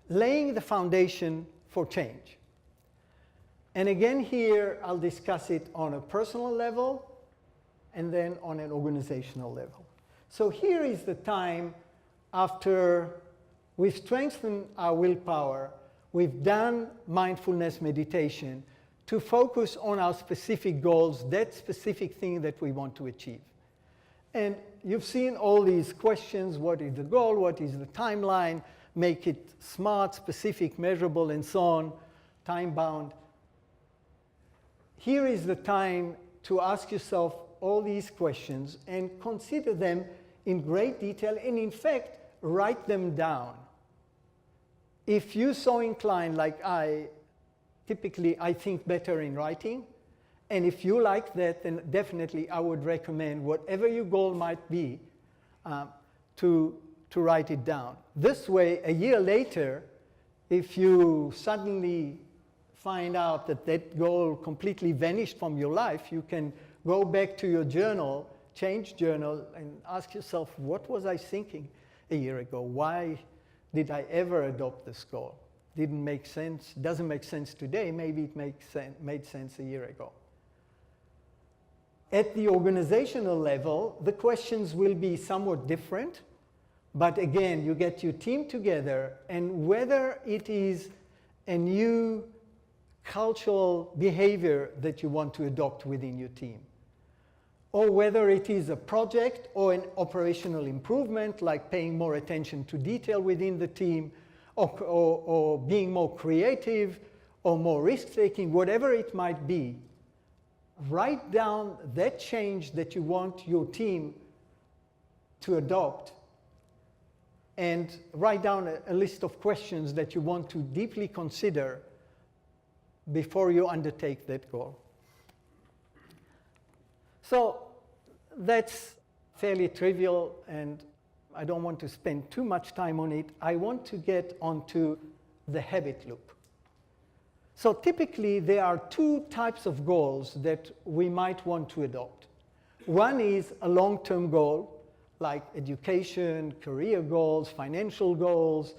laying the foundation for change. And again here, I'll discuss it on a personal level and then on an organizational level. So here is the time after we've strengthened our willpower, we've done mindfulness meditation to focus on our specific goals, that specific thing that we want to achieve. And you've seen all these questions: what is the goal, what is the timeline, make it smart, specific, measurable, and so on, time-bound. Here is the time to ask yourself all these questions and consider them in great detail, and in fact, write them down. If you're so inclined, like typically I think better in writing, and if you like that, then definitely I would recommend, whatever your goal might be, to write it down. This way, a year later, if you suddenly find out that that goal completely vanished from your life, you can go back to your journal, change journal, and ask yourself, what was I thinking a year ago? Why did I ever adopt this goal? Didn't make sense, doesn't make sense today, maybe it made sense a year ago. At the organizational level, the questions will be somewhat different, but again, you get your team together, and whether it is a new cultural behavior that you want to adopt within your team, or whether it is a project or an operational improvement, like paying more attention to detail within the team, or being more creative, or more risk-taking, whatever it might be, write down that change that you want your team to adopt, and write down a list of questions that you want to deeply consider before you undertake that goal. So that's fairly trivial, and I don't want to spend too much time on it. I want to get onto the habit loop. So typically, there are two types of goals that we might want to adopt. One is a long-term goal, like education, career goals, financial goals,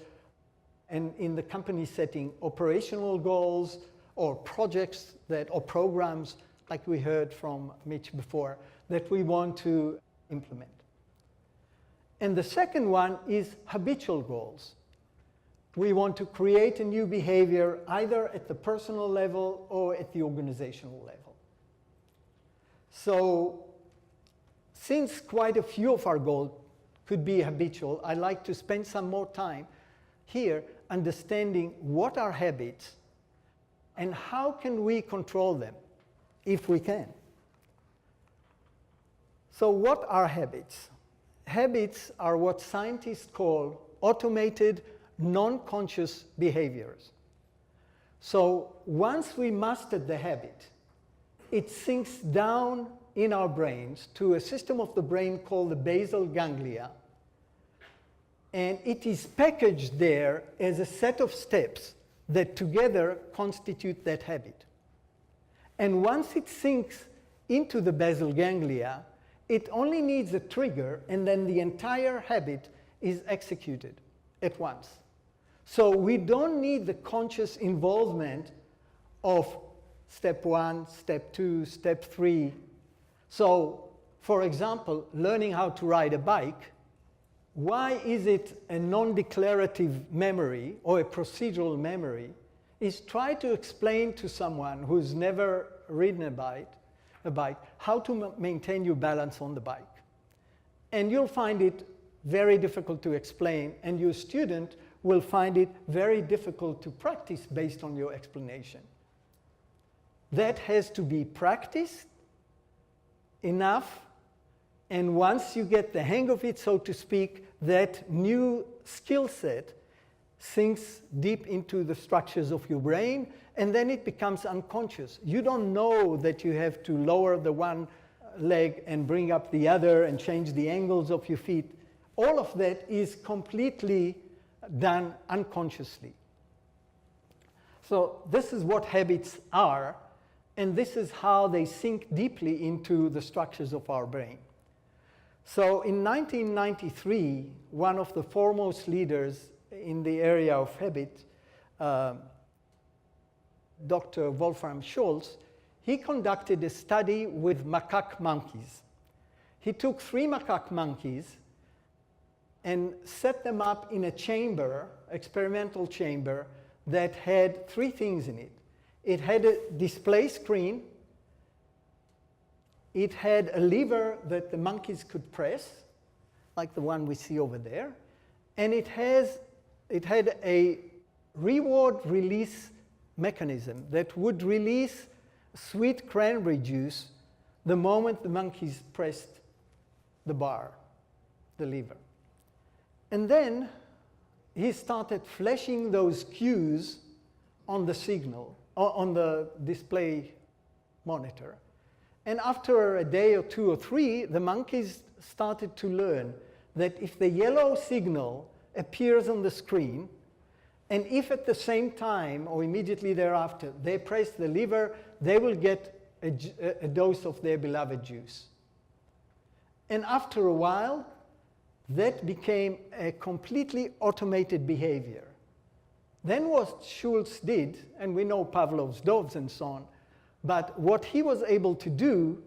and in the company setting, operational goals, or projects or programs, like we heard from Mitch before, that we want to implement. And the second one is habitual goals. We want to create a new behavior either at the personal level or at the organizational level. So since quite a few of our goals could be habitual, I'd like to spend some more time here understanding what are habits and how can we control them, if we can. So what are habits? Habits are what scientists call automated, non-conscious behaviors. So once we mastered the habit, it sinks down in our brains to a system of the brain called the basal ganglia, and it is packaged there as a set of steps that together constitute that habit. And once it sinks into the basal ganglia, it only needs a trigger, and then the entire habit is executed at once. So we don't need the conscious involvement of step 1, step 2, step 3. So, for example, learning how to ride a bike, why is it a non-declarative memory or a procedural memory? Is try to explain to someone who's never ridden a bike how to maintain your balance on the bike. And you'll find it very difficult to explain, and your student will find it very difficult to practice based on your explanation. That has to be practiced enough, and once you get the hang of it, so to speak, that new skill set sinks deep into the structures of your brain, and then it becomes unconscious. You don't know that you have to lower the one leg and bring up the other and change the angles of your feet. All of that is completely done unconsciously. So this is what habits are, and this is how they sink deeply into the structures of our brain. So in 1993, one of the foremost leaders in the area of habit, Dr. Wolfram Schultz, he conducted a study with macaque monkeys. He took 3 macaque monkeys and set them up in a chamber, experimental chamber, that had 3 things in it. It had a display screen, it had a lever that the monkeys could press, like the one we see over there, and it had a reward release mechanism that would release sweet cranberry juice the moment the monkeys pressed the bar, the lever. And then he started flashing those cues on the signal, on the display monitor. And after a day or 2 or 3, the monkeys started to learn that if the yellow signal appears on the screen, and if at the same time or immediately thereafter they press the lever, they will get a dose of their beloved juice. And after a while, that became a completely automated behavior. Then what Schultz did, and we know Pavlov's dogs and so on, but what he was able to do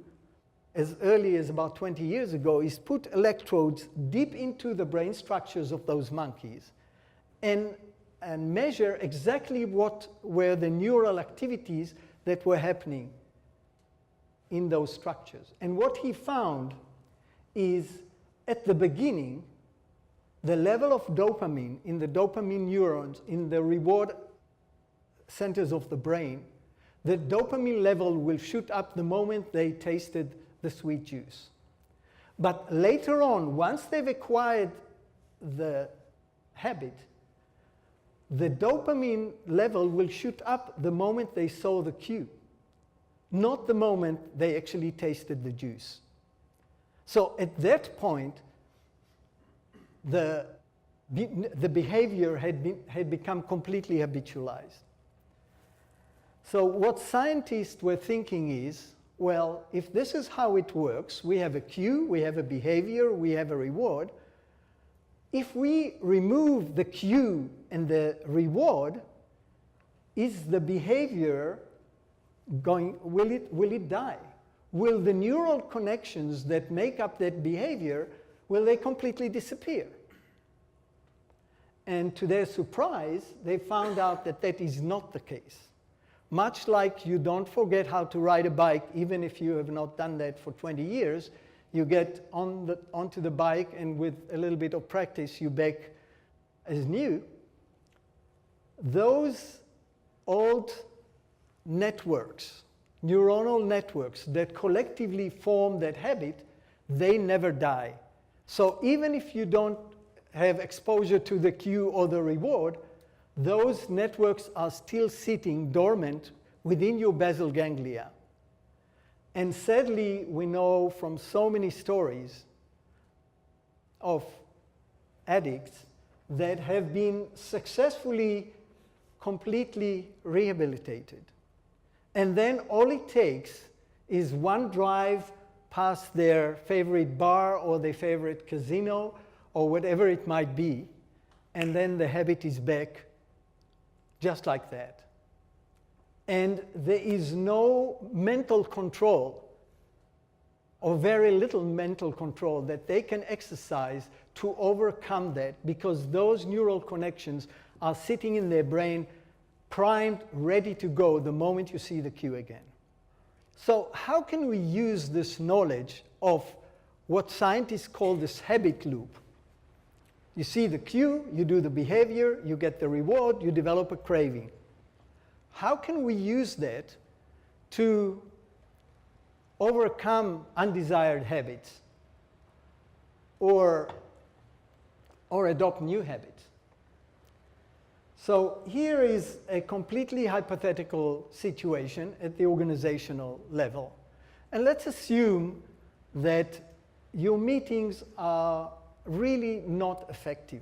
as early as about 20 years ago is put electrodes deep into the brain structures of those monkeys and measure exactly what were the neural activities that were happening in those structures. And what he found is, at the beginning, the level of dopamine in the dopamine neurons in the reward centers of the brain, the dopamine level will shoot up the moment they tasted the sweet juice. But later on, once they've acquired the habit, the dopamine level will shoot up the moment they saw the cue, not the moment they actually tasted the juice. So at that point, the behavior had become completely habitualized. So what scientists were thinking is, well, if this is how it works, we have a cue, we have a behavior, we have a reward. If we remove the cue and the reward, is the behavior will it die? Will the neural connections that make up that behavior, will they completely disappear? And to their surprise, they found out that that is not the case. Much like you don't forget how to ride a bike, even if you have not done that for 20 years, you get onto the bike, and with a little bit of practice, you're back as new. Those old networks, neuronal networks that collectively form that habit, they never die. So even if you don't have exposure to the cue or the reward, those networks are still sitting dormant within your basal ganglia. And sadly, we know from so many stories of addicts that have been successfully, completely rehabilitated. And then all it takes is one drive past their favorite bar or their favorite casino or whatever it might be, and then the habit is back just like that. And there is no mental control, or very little mental control, that they can exercise to overcome that, because those neural connections are sitting in their brain, primed, ready to go the moment you see the cue again. So how can we use this knowledge of what scientists call this habit loop? You see the cue, you do the behavior, you get the reward, you develop a craving. How can we use that to overcome undesired habits or adopt new habits? So here is a completely hypothetical situation at the organizational level. And let's assume that your meetings are really not effective.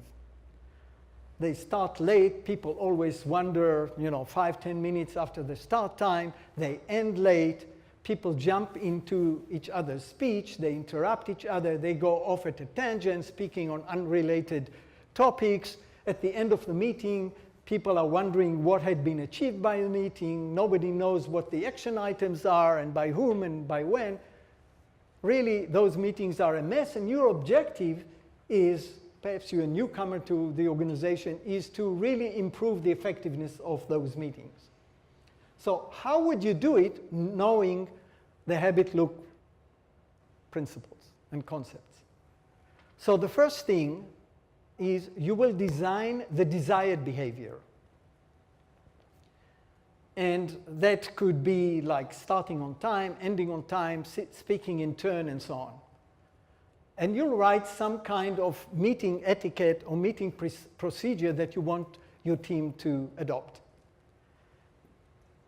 They start late. People always wonder, 5-10 minutes after the start time. They end late. People jump into each other's speech. They interrupt each other. They go off at a tangent, speaking on unrelated topics. At the end of the meeting, people are wondering what had been achieved by the meeting. Nobody knows what the action items are and by whom and by when. Really, those meetings are a mess, and your objective is, perhaps you're a newcomer to the organization, is to really improve the effectiveness of those meetings. So how would you do it knowing the habit loop principles and concepts? So the first thing is you will design the desired behavior. And that could be like starting on time, ending on time, speaking in turn, and so on. And you'll write some kind of meeting etiquette or meeting procedure that you want your team to adopt.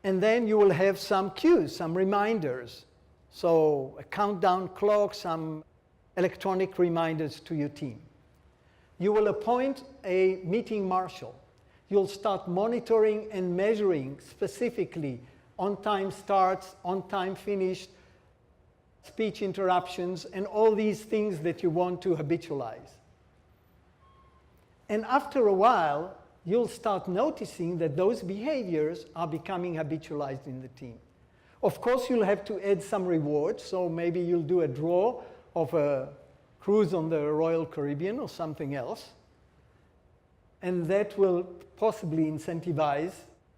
And then you will have some cues, some reminders. So a countdown clock, some electronic reminders to your team. You will appoint a meeting marshal. You'll start monitoring and measuring specifically on-time starts, on-time finished, speech interruptions, and all these things that you want to habitualize. And after a while, you'll start noticing that those behaviors are becoming habitualized in the team. Of course, you'll have to add some rewards, so maybe you'll do a draw of a cruise on the Royal Caribbean or something else, and that will possibly incentivize.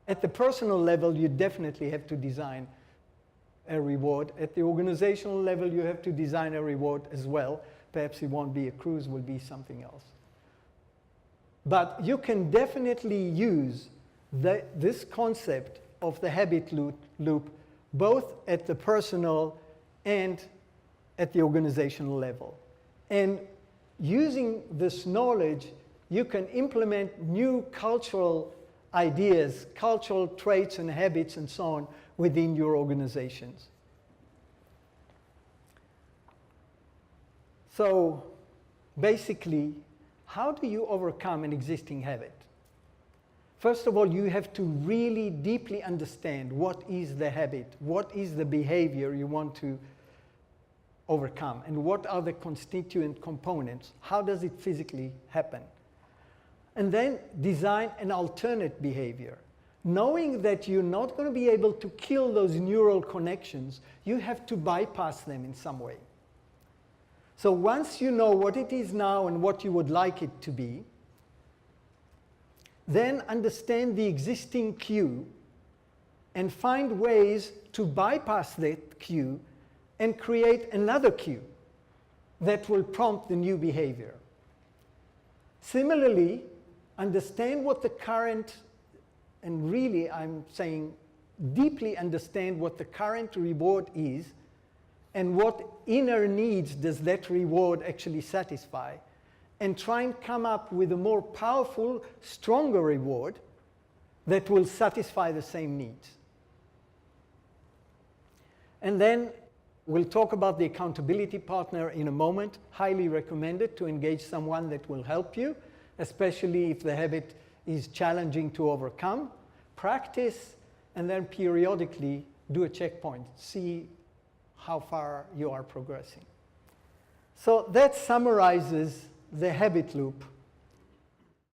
At the personal level, you definitely have to design a reward. At the organizational level, you have to design a reward as well. Perhaps it won't be a cruise, will be something else. But you can definitely use this concept of the habit loop both at the personal and at the organizational level. And using this knowledge, you can implement new cultural ideas, cultural traits and habits and so on within your organizations. So basically, how do you overcome an existing habit? First of all, you have to really deeply understand what is the habit, what is the behavior you want to overcome, and what are the constituent components, how does it physically happen? And then design an alternate behavior. Knowing that you're not going to be able to kill those neural connections, you have to bypass them in some way. So once you know what it is now and what you would like it to be, then understand the existing cue and find ways to bypass that cue and create another cue that will prompt the new behavior. Similarly, understand what the current, and really I'm saying deeply understand what the current reward is and what inner needs does that reward actually satisfy, and try and come up with a more powerful, stronger reward that will satisfy the same needs. And then we'll talk about the accountability partner in a moment. Highly recommended to engage someone that will help you, especially if the habit is challenging to overcome. Practice, and then periodically do a checkpoint. See how far you are progressing. So that summarizes the habit loop